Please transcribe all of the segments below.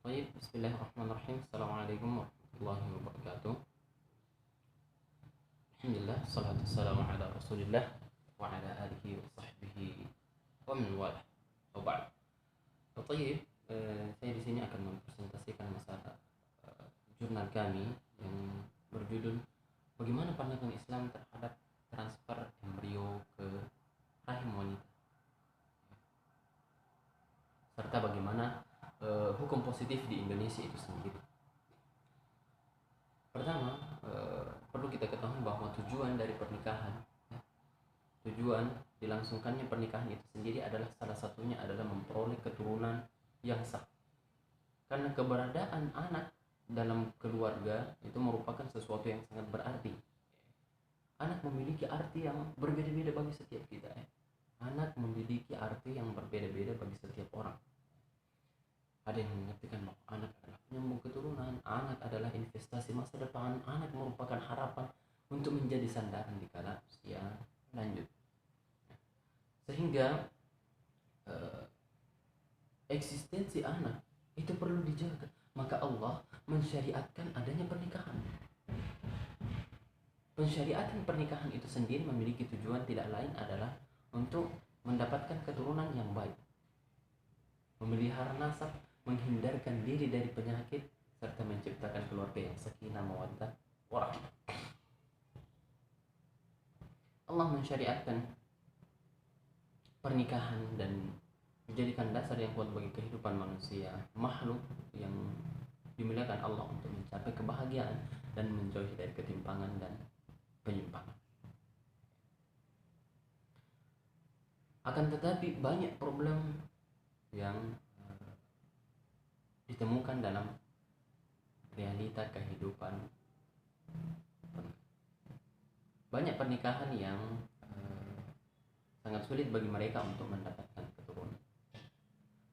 Baik, bismillahirrahmanirrahim. Assalamualaikum warahmatullahi wabarakatuh. Alhamdulillah, salatu wassalamu ala rasulillah wa ala alihi wa sahbihi wa min walah. Wa ba'd. Baik, saya di sini akan mempresentasikan masalah jurnal kami yang berjudul Bagaimana Pandangan Islam Terhadap Transfer Embrio ke Rahim Wanita, serta bagaimana hukum positif di Indonesia itu sendiri. Pertama, perlu kita ketahui bahwa tujuan dari pernikahan, tujuan dilangsungkannya pernikahan itu sendiri adalah salah satunya adalah memperoleh keturunan yang sah. Karena keberadaan anak dalam keluarga itu merupakan sesuatu yang sangat berarti. Anak memiliki arti yang berbeda-beda bagi setiap kita. Anak memiliki arti yang berbeda-beda bagi setiap orang. Ada yang mengertikan bahwa anak adalah penyambung keturunan, anak adalah investasi masa depan, anak merupakan harapan untuk menjadi sandaran di kala usia lanjut. Sehingga eksistensi anak itu perlu dijaga. Maka Allah mensyariatkan adanya pernikahan. Pensyariatan pernikahan itu sendiri memiliki tujuan tidak lain adalah untuk mendapatkan keturunan yang baik, memelihara nasab, menghindarkan diri dari penyakit, serta menciptakan keluarga yang sakinah mawaddah warahmah. Allah mensyariatkan pernikahan dan menjadikan dasar yang kuat bagi kehidupan manusia, makhluk yang dimuliakan Allah, untuk mencapai kebahagiaan dan menjauhi dari ketimpangan dan penyimpangan. Akan tetapi banyak problem yang ditemukan dalam realita kehidupan. Banyak pernikahan yang sangat sulit bagi mereka untuk mendapatkan keturunan.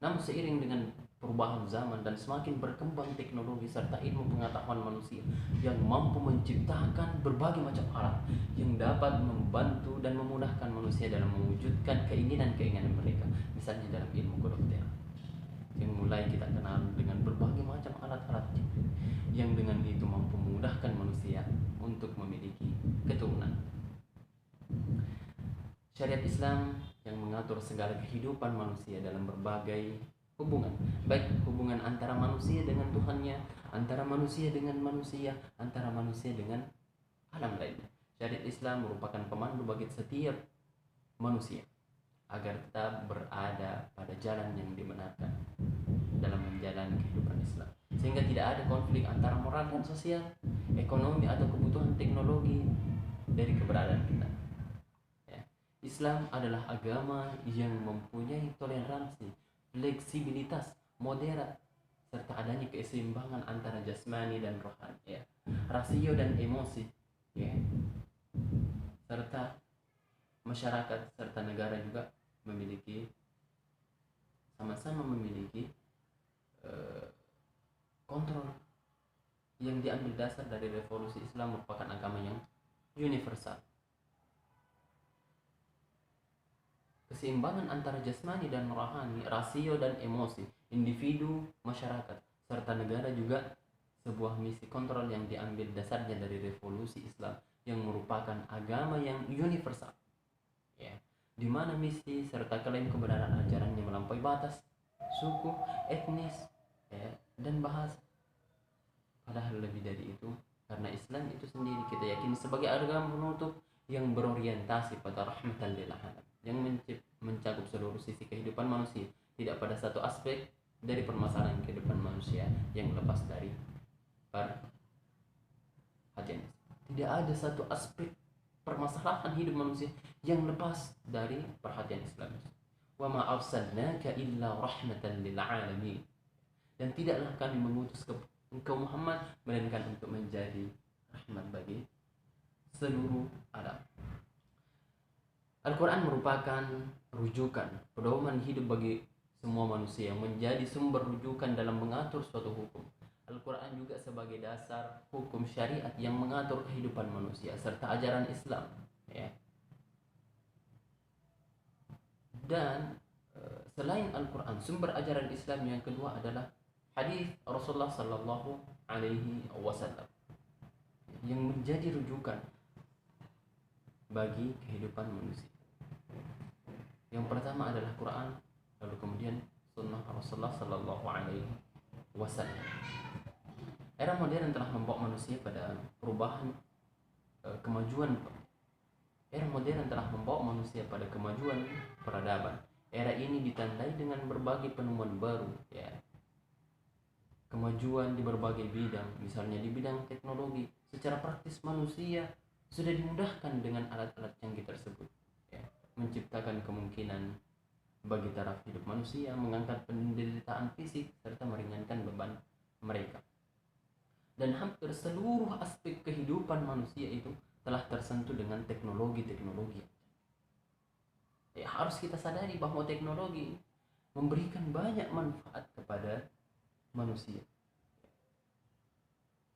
Namun seiring dengan perubahan zaman dan semakin berkembang teknologi serta ilmu pengetahuan manusia yang mampu menciptakan berbagai macam alat yang dapat membantu dan memudahkan manusia dalam mewujudkan keinginan-keinginan mereka, misalnya dalam ilmu kedokteran yang mulai kita kenal dengan berbagai macam alat-alat yang dengan itu mampu memudahkan manusia untuk memiliki keturunan. Syariat Islam yang mengatur segala kehidupan manusia dalam berbagai hubungan, baik hubungan antara manusia dengan Tuhannya, antara manusia dengan manusia, antara manusia dengan alam lainnya. Syariat Islam merupakan pemandu bagi setiap manusia agar tetap berada pada jalan yang dibenarkan dalam menjalani kehidupan Islam, sehingga tidak ada konflik antara moral dan sosial, ekonomi atau kebutuhan teknologi dari keberadaan kita. Islam adalah agama yang mempunyai toleransi, fleksibilitas, moderat, serta adanya keseimbangan antara jasmani dan rohani, rasio dan emosi, serta masyarakat serta negara juga sama-sama memiliki kontrol yang diambil dasar dari revolusi Islam, merupakan agama yang universal. Keseimbangan antara jasmani dan rohani, rasio dan emosi, individu, masyarakat, serta negara juga sebuah misi kontrol yang diambil dasarnya dari revolusi Islam yang merupakan agama yang universal, di mana misi serta klaim kebenaran ajarannya melampaui batas suku, etnis, dan bahasa. Padahal lebih dari itu, karena Islam itu sendiri kita yakini sebagai agama penutup yang berorientasi pada rahmatan lil alamin, yang mencakup seluruh sisi kehidupan manusia, tidak pada satu aspek dari permasalahan kehidupan manusia yang lepas dari perhatian. Tidak ada satu aspek permasalahan hidup manusia yang lepas dari perhatian Islam. Wa ma arsalnaka illa rahmatan lil alamin. Dan tidaklah kami mengutus engkau Muhammad melainkan untuk menjadi rahmat bagi seluruh alam. Al-Quran merupakan rujukan, pedoman hidup bagi semua manusia yang menjadi sumber rujukan dalam mengatur suatu hukum. Al-Quran juga sebagai dasar hukum syariat yang mengatur kehidupan manusia serta ajaran Islam. Dan selain Al-Quran, sumber ajaran Islam yang kedua adalah hadis Rasulullah Sallallahu Alaihi Wasallam yang menjadi rujukan bagi kehidupan manusia. Yang pertama adalah Quran, lalu kemudian sunnah Rasulullah Sallallahu Alaihi Wasallam. Era modern telah membawa manusia pada perubahan, kemajuan. Era modern telah membawa manusia pada kemajuan peradaban. Era ini ditandai dengan berbagai penemuan baru, ya. Kemajuan di berbagai bidang, misalnya di bidang teknologi. Secara praktis manusia sudah dimudahkan dengan alat-alat canggih tersebut, ya. Menciptakan kemungkinan bagi taraf hidup manusia, mengangkat penderitaan fisik serta meringankan beban mereka. Dan hampir seluruh aspek kehidupan manusia itu telah tersentuh dengan teknologi-teknologi. Ya, harus kita sadari bahwa teknologi memberikan banyak manfaat kepada manusia.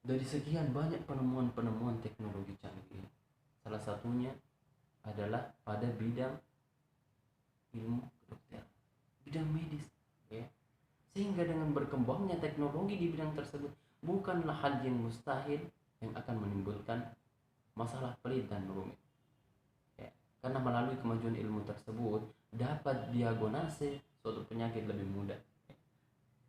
Dari sekian banyak penemuan-penemuan teknologi canggih, salah satunya adalah pada bidang ilmu kedokteran, bidang medis, ya. Sehingga dengan berkembangnya teknologi di bidang tersebut, bukanlah hal yang mustahil yang akan menimbulkan masalah pelit dan rumit, ya. Karena melalui kemajuan ilmu tersebut dapat diagnostik suatu penyakit lebih mudah, ya.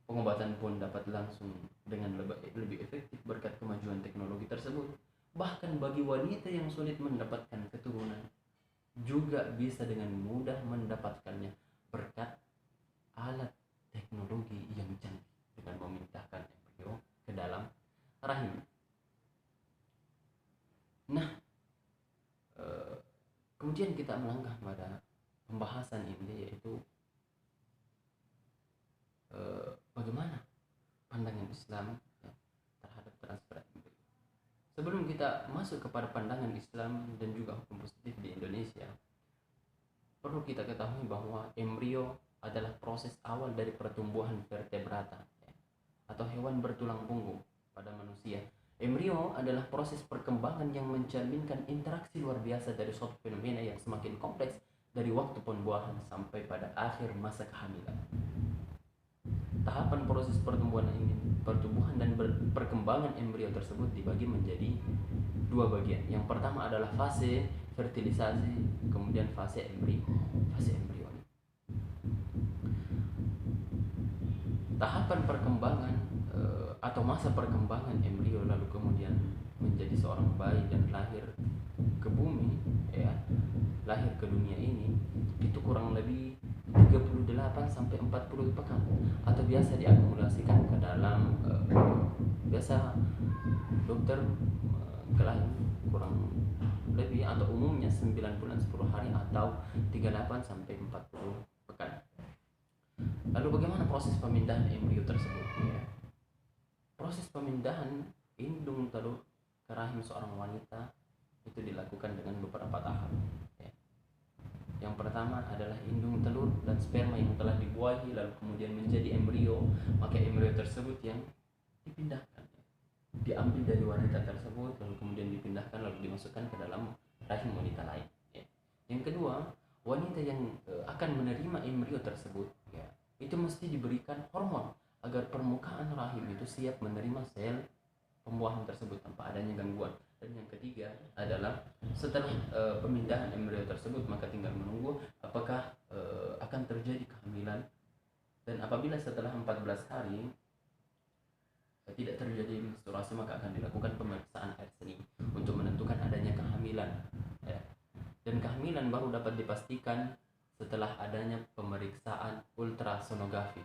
Pengobatan pun dapat langsung dengan lebih efektif berkat kemajuan teknologi tersebut. Bahkan bagi wanita yang sulit mendapatkan keturunan juga bisa dengan mudah mendapatkannya berkat alat teknologi yang canggih dengan memindahkan embrio ke dalam rahim. Nah, kemudian kita melangkah pada pembahasan ini, yaitu bagaimana pandangan Islam, ya, terhadap transfer embrio. Sebelum kita masuk kepada pandangan Islam dan juga hukum positif di Indonesia, perlu kita ketahui bahwa embrio adalah proses awal dari pertumbuhan vertebrata, ya, atau hewan bertulang punggung pada manusia. Embrio adalah proses perkembangan yang mencerminkan interaksi luar biasa dari suatu fenomena yang semakin kompleks dari waktu pembuahan sampai pada akhir masa kehamilan. Tahapan proses pertumbuhan dan perkembangan embrio tersebut dibagi menjadi dua bagian. Yang pertama adalah fase fertilisasi, kemudian fase embrio. Tahapan perkembangan atau masa perkembangan embrio lalu kemudian menjadi seorang bayi dan lahir ke bumi, ya, lahir ke dunia ini, itu kurang lebih 38 sampai 40 pekan, atau biasa diakumulasikan ke dalam biasa dokter kelahiran kurang lebih atau umumnya 9 bulan 10 hari atau 38 sampai 40 pekan. Lalu bagaimana proses pemindahan embrio tersebut, ya? Proses pemindahan indung telur ke rahim seorang wanita itu dilakukan dengan beberapa tahap, ya. Yang pertama adalah indung telur dan sperma yang telah dibuahi lalu kemudian menjadi embrio, maka embrio tersebut yang dipindahkan, ya. Diambil dari wanita tersebut lalu kemudian dipindahkan lalu dimasukkan ke dalam rahim wanita lain, ya. Yang kedua, wanita yang akan menerima embrio tersebut, ya, itu mesti diberikan hormon agar permukaan rahim itu siap menerima sel pembuahan tersebut tanpa adanya gangguan. Dan yang ketiga adalah setelah pemindahan embrio tersebut, maka tinggal menunggu apakah akan terjadi kehamilan. Dan apabila setelah 14 hari tidak terjadi menstruasi, maka akan dilakukan pemeriksaan air seni untuk menentukan adanya kehamilan, ya. Dan kehamilan baru dapat dipastikan setelah adanya pemeriksaan ultrasonografi,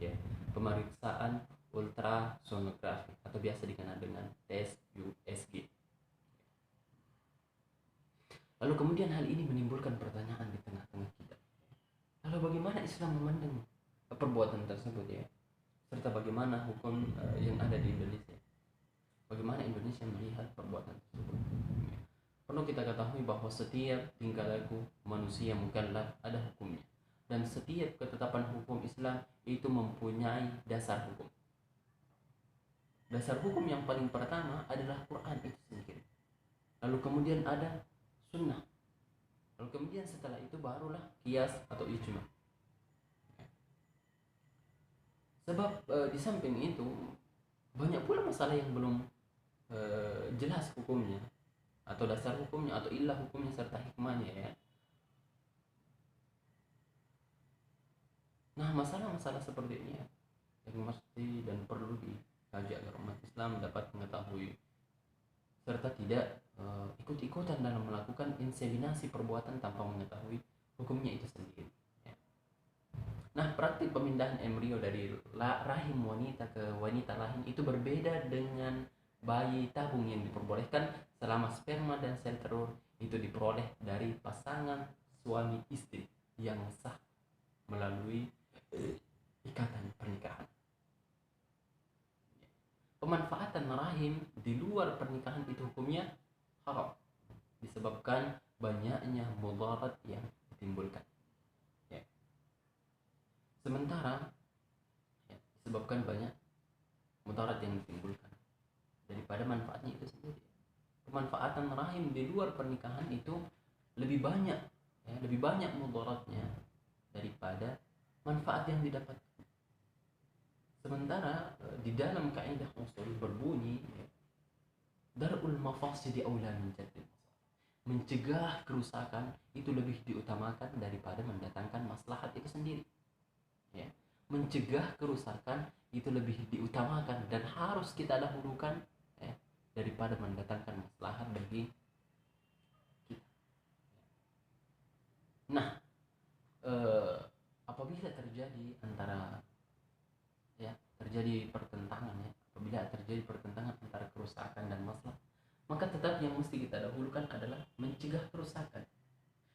ya, pemeriksaan ultrasonografi atau biasa dikenal dengan tes USG. Lalu kemudian hal ini menimbulkan pertanyaan di tengah-tengah kita. Lalu bagaimana Islam memandang perbuatan tersebut, ya? Serta bagaimana hukum yang ada di Indonesia? Bagaimana Indonesia melihat perbuatan tersebut? Perlu kita ketahui bahwa setiap tingkah laku manusia mukallaf ada hukumnya, dan setiap ketetapan hukum Islam itu mempunyai dasar hukum. Dasar hukum yang paling pertama adalah Quran itu sendiri. Lalu kemudian ada sunnah. Lalu kemudian setelah itu barulah qiyas atau ijma. Sebab di samping itu banyak pula masalah yang belum jelas hukumnya atau dasar hukumnya atau ilah hukumnya serta hikmahnya ya. Nah, masalah-masalah seperti ini ya, yang mesti dan perlu dikaji agar umat Islam dapat mengetahui serta tidak ikut-ikutan dalam melakukan inseminasi perbuatan tanpa mengetahui hukumnya itu sendiri. Ya. Nah, praktik pemindahan embrio dari rahim wanita ke wanita lain itu berbeda dengan bayi tabung yang diperbolehkan selama sperma dan sel telur itu diperoleh dari pasangan suami istri yang sah melalui ikatan pernikahan. Pemanfaatan rahim di luar pernikahan itu hukumnya haram disebabkan banyaknya mudarat yang ditimbulkan. Ya. Sementara ya, disebabkan banyak mudarat yang ditimbulkan daripada manfaatnya itu sendiri. Pemanfaatan rahim di luar pernikahan itu lebih banyak ya, lebih banyak mudaratnya daripada manfaat yang didapat. Sementara di dalam kaidah usul berbunyi ya, darul mafasidi aula min jalbil masalih. Mencegah kerusakan itu lebih diutamakan daripada mendatangkan maslahat itu sendiri. Ya. Mencegah kerusakan itu lebih diutamakan dan harus kita dahulukan ya, daripada mendatangkan maslahat bagi kita. Nah, apabila terjadi pertentangan ya, apabila terjadi pertentangan antara kerusakan dan maslahat, maka tetap yang mesti kita dahulukan adalah mencegah kerusakan.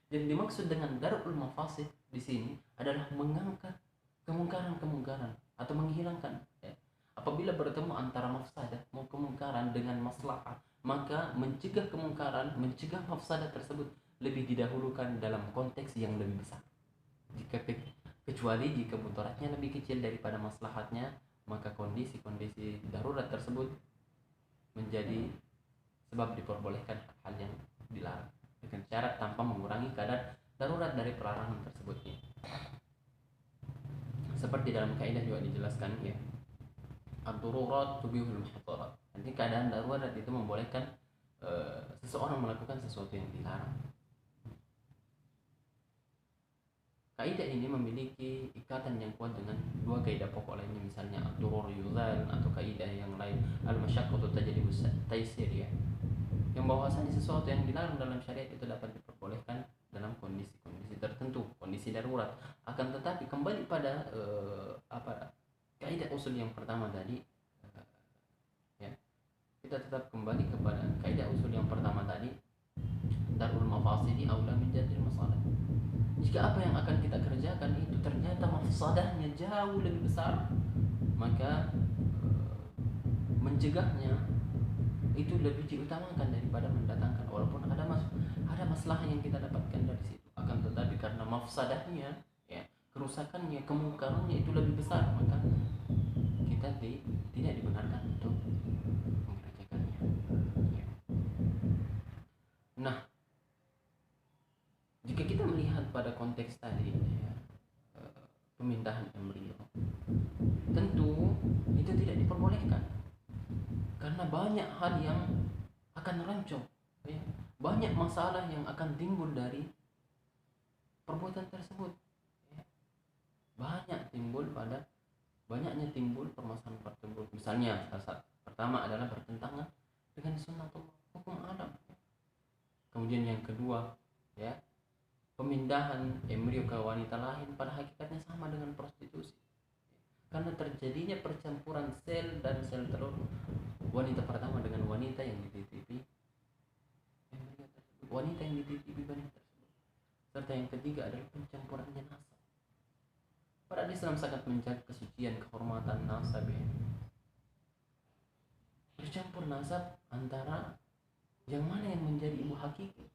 Yang dimaksud dengan darul mafasid di sini adalah mengangkat kemungkaran atau menghilangkan ya. Apabila bertemu antara mafsadah mau kemungkaran dengan maslahat, maka mencegah kemungkaran, mencegah mafsadah tersebut lebih didahulukan dalam konteks yang lebih besar. Kecuali jika mudaratnya lebih kecil daripada maslahatnya, maka kondisi-kondisi darurat tersebut menjadi sebab diperbolehkan hal yang dilarang dengan syarat tanpa mengurangi kadar darurat dari pelarangan tersebutnya. Seperti dalam kaidah juga dijelaskan ya, ad-darurat tubihul muhadzarat. Nanti keadaan darurat itu membolehkan seseorang melakukan sesuatu yang dilarang. Kaidah ini memiliki ikatan yang kuat dengan dua kaidah pokok lainnya, misalnya ad-darur yuzal atau kaidah yang lain al-masyaqqatu tajlibu taysir ya. Yang bahwasanya sesuatu yang dilarang dalam syariat itu dapat diperbolehkan dalam kondisi-kondisi tertentu, kondisi darurat. Akan tetapi kembali pada kaidah usul yang pertama tadi ya. Kita tetap kembali kepada kaidah usul yang pertama tadi, darul mafasidi aula min jalbil masalih. Jika apa yang akan kita kerjakan itu ternyata mafsadahnya jauh lebih besar, maka mencegahnya itu lebih diutamakan daripada mendatangkan, walaupun ada masalah yang kita dapatkan dari situ. Akan tetapi karena mafsadahnya ya, kerusakannya, kemungkarannya itu lebih besar, maka kita tidak dibenarkan untuk mengerjakannya ya. Nah, jika kita melihat pada konteks tadi ya, pemindahan embrio, tentu itu tidak diperbolehkan karena banyak hal yang akan rancong ya. Banyak masalah yang akan timbul dari perbuatan tersebut ya. Banyaknya timbul permasalahan tersebut. Misalnya salah pertama adalah bertentangan dengan sunnatullah, hukum Adam ya. Kemudian yang kedua ya, pemindahan embrio ke wanita lain pada hakikatnya sama dengan prostitusi karena terjadinya percampuran sel dan sel telur wanita pertama dengan wanita yang dititipi embrio tersebut, wanita yang dititipi bayi tersebut. Serta yang ketiga adalah pencampurannya nasab. Para Islam sangat menjaga kesucian kehormatan nasab ya. Bercampur nasab antara yang mana yang menjadi ibu hakiki.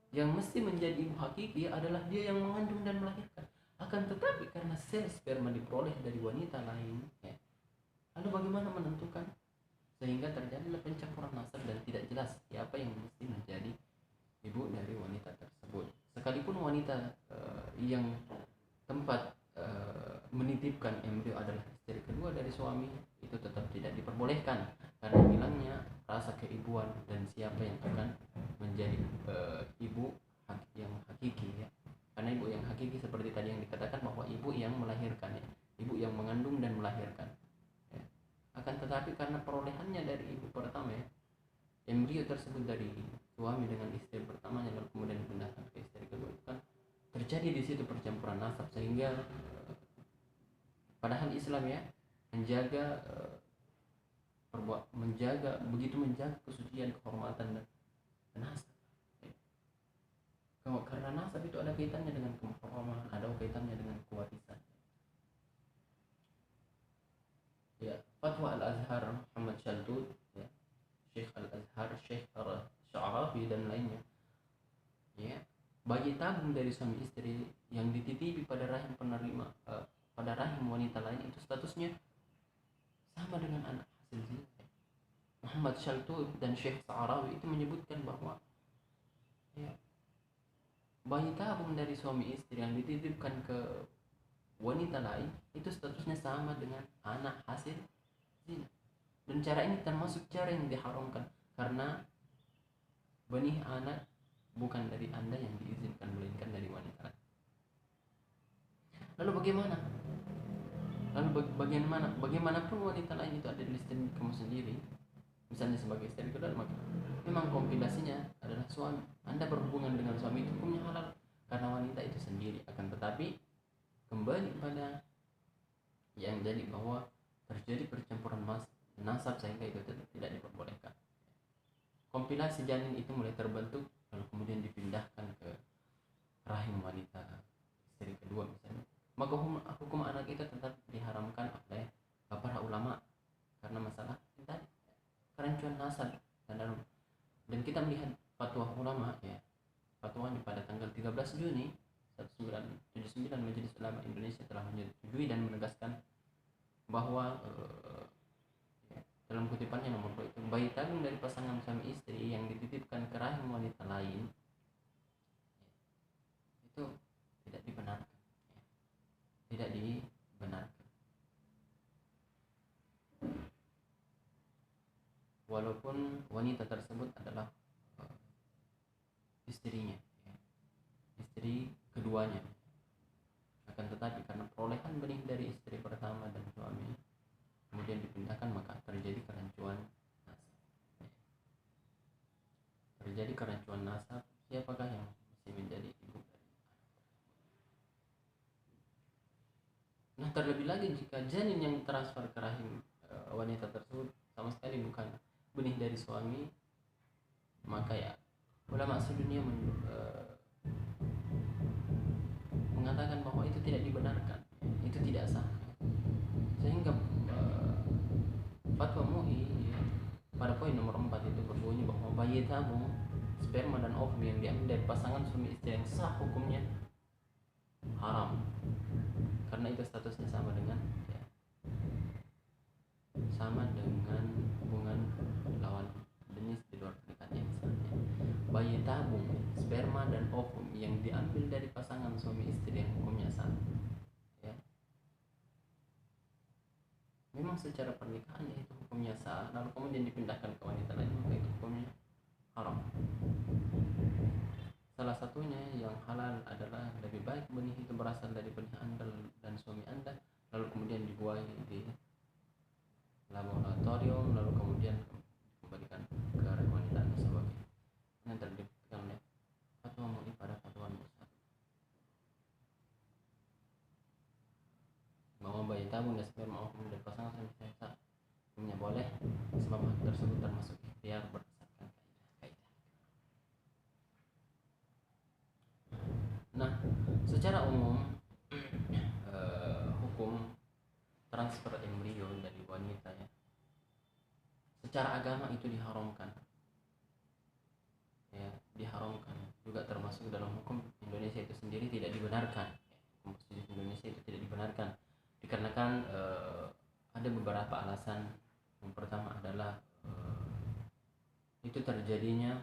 Yang mesti menjadi ibu hakiki adalah dia yang mengandung dan melahirkan. Akan tetapi karena sel sperma diperoleh dari wanita lain ya, lalu bagaimana menentukan? Sehingga terjadilah pencampuran nasab dan tidak jelas siapa yang mesti menjadi ibu dari wanita tersebut. Sekalipun wanita yang tempat menitipkan embrio adalah istri kedua dari suami itu tetap tidak diperbolehkan karena hilangnya rasa keibuan dan siapa yang akan menjadi ibu yang hakiki ya. Karena ibu yang hakiki seperti tadi yang dikatakan bahwa ibu yang melahirkan ya, ibu yang mengandung dan melahirkan ya. Akan tetapi karena perolehannya dari ibu pertama ya, embrio tersebut dari suami dengan istri pertamanya lalu kemudian dipindahkan ke istri kedua, kan terjadi di situ percampuran nasab sehingga padahal Islam ya menjaga menjaga kesucian, kehormatan dan nasab. Karena nasab itu ada kaitannya dengan kehormatan, ada kaitannya dengan kewarisan. Ya, fatwa Al-Azhar Muhammad Shaltut ya, Syekh Al-Azhar, Syekh Sya'rafi dan lainnya. Ya, bayi tabung dari suami istri yang dititipi pada rahim penerima pada rahim wanita lain itu statusnya sama dengan anak hasil zina. Muhammad Shaltut dan Syekh Sya'rafi itu menyebutkan bahwa ya, bayi tabung dari suami istri yang dititipkan ke wanita lain itu statusnya sama dengan anak hasil zina. Dan cara ini termasuk cara yang diharamkan karena benih anak bukan dari Anda yang diizinkan melainkan dari wanita. Lalu bagaimana? Bagaimanapun wanita lain itu ada di istri kamu sendiri, misalnya sebagai istri kedua, maka memang kompilasinya adalah suami. Anda berhubungan dengan suami itu hukumnya halal karena wanita itu sendiri. Akan tetapi kembali pada yang jadi bahwa terjadi percampuran nasab sehingga itu tidak diperbolehkan. Kompilasi janin itu mulai terbentuk lalu kemudian dipindahkan ke rahim wanita istri kedua misalnya, maka hukum anak itu tetap diharamkan oleh para ulama karena masalah tadi kerancuan nasab. Dan kita melihat fatwa ulama ya, fatwanya pada tanggal 13 Juni 1979 Majelis Ulama Indonesia telah menyetujui dan menegaskan bahwa dalam kutipannya nomor 2 itu bayi tabung dari pasangan suami istri yang dititipkan ke rahim wanita lain itu tidak dibenarkan ya. Tidak dibenarkan walaupun wanita tersebut adalah istrinya ya, istri keduanya. Akan tetapi karena perolehan benih dari istri pertama dan suami kemudian dipindahkan, maka terjadi kerancuan nasab. Terjadi kerancuan nasab, siapakah yang mesti menjadi ibu dari anak? Nah, terlebih lagi jika janin yang transfer ke rahim wanita tersebut sama sekali bukan benih dari suami, maka ya ulama sedunia mengatakan bahwa itu tidak dibenarkan, itu tidak sah. Sehingga fatwa MUI ya, pada poin nomor 4 itu berbunyi bahwa bayi tabung, sperma dan ovum yang diambil dari pasangan suami istri yang sah hukumnya haram karena itu statusnya sama dengan ya, sama dengan hubungan lawan jenis di luar pernikahan. Misalnya bayi tabung, sperma dan ovum yang diambil dari pasangan suami istri yang hukumnya sah ya, memang secara pernikahan itu hukumnya sah, lalu kemudian dipindahkan ke wanita lain, maka itu hukumnya haram. Salah satunya yang halal adalah lebih baik benih itu berasal dari benih Anda dan suami Anda, lalu kemudian dibuai di laboratorium, lalu kemudian kembalikan ke wanita Anda sebagai yang terbuktikan oleh fatwa MUI pada fatwa nomor 1 bahwa bayi tabung dan sperma ovum dari pasangan suami istri hukumnya boleh sebab hal tersebut termasuk ikhtiar berdasarkan kaidah. Nah, secara umum hukum transfer embrio dari wanita ya, secara agama itu diharamkan ya, diharamkan juga termasuk dalam hukum Indonesia itu sendiri tidak dibenarkan ya. Hukum positif Indonesia itu tidak dibenarkan dikarenakan ada beberapa alasan. Yang pertama adalah itu terjadinya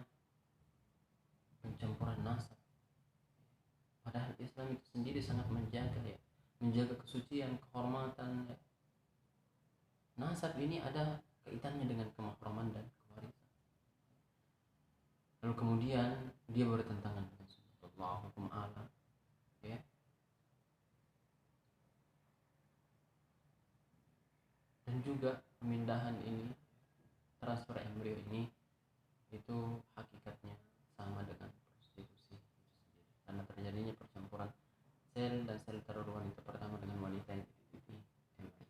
pencampuran nasab, padahal Islam itu sendiri sangat menjaga ya menjaga kesucian, kehormatan ya. Nasab ini ada kaitannya dengan kemahraman dan kewarisan. Lalu kemudian dia bertentangan dengan sunnah hukum alam ya. Dan juga pemindahan ini, transfer embrio ini itu hakikatnya sama dengan prostitusi itu sendiri, karena terjadinya percampuran sel dan sel telur wanita pertama dengan wanita yang dititipi embrio,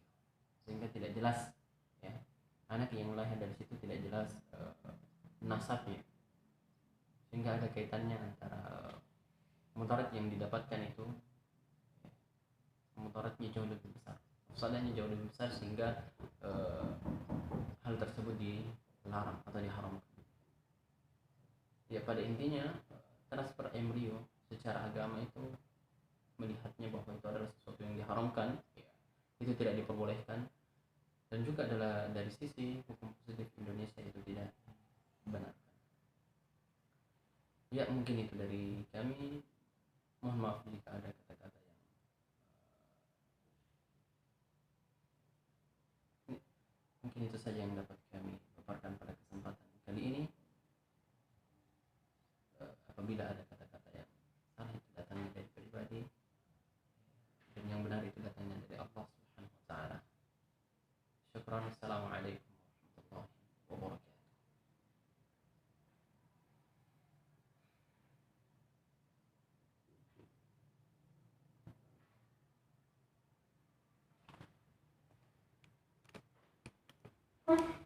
sehingga tidak jelas ya, anak yang lahir dari situ tidak jelas nasabnya, sehingga ada kaitannya antara mudarat yang didapatkan itu, mudaratnya jauh lebih besar, mafsadahnya jauh lebih besar, sehingga hal tersebut dilarang atau diharamkan. Ya pada intinya transfer embrio secara agama itu melihatnya bahwa itu adalah sesuatu yang diharamkan ya, itu tidak diperbolehkan, dan juga adalah dari sisi hukum positif Indonesia itu tidak benar. Ya mungkin itu dari kami, mohon maaf jika ada kata-kata yang mungkin itu saja yang dapat kami paparkan pada kesempatan kali ini. Apabila ada kata-kata yang salah itu datangnya dari pribadi, dan yang benar itu datangnya dari Allah Subhanahu wa taala. Syukran. Assalamualaikum warahmatullahi wabarakatuh.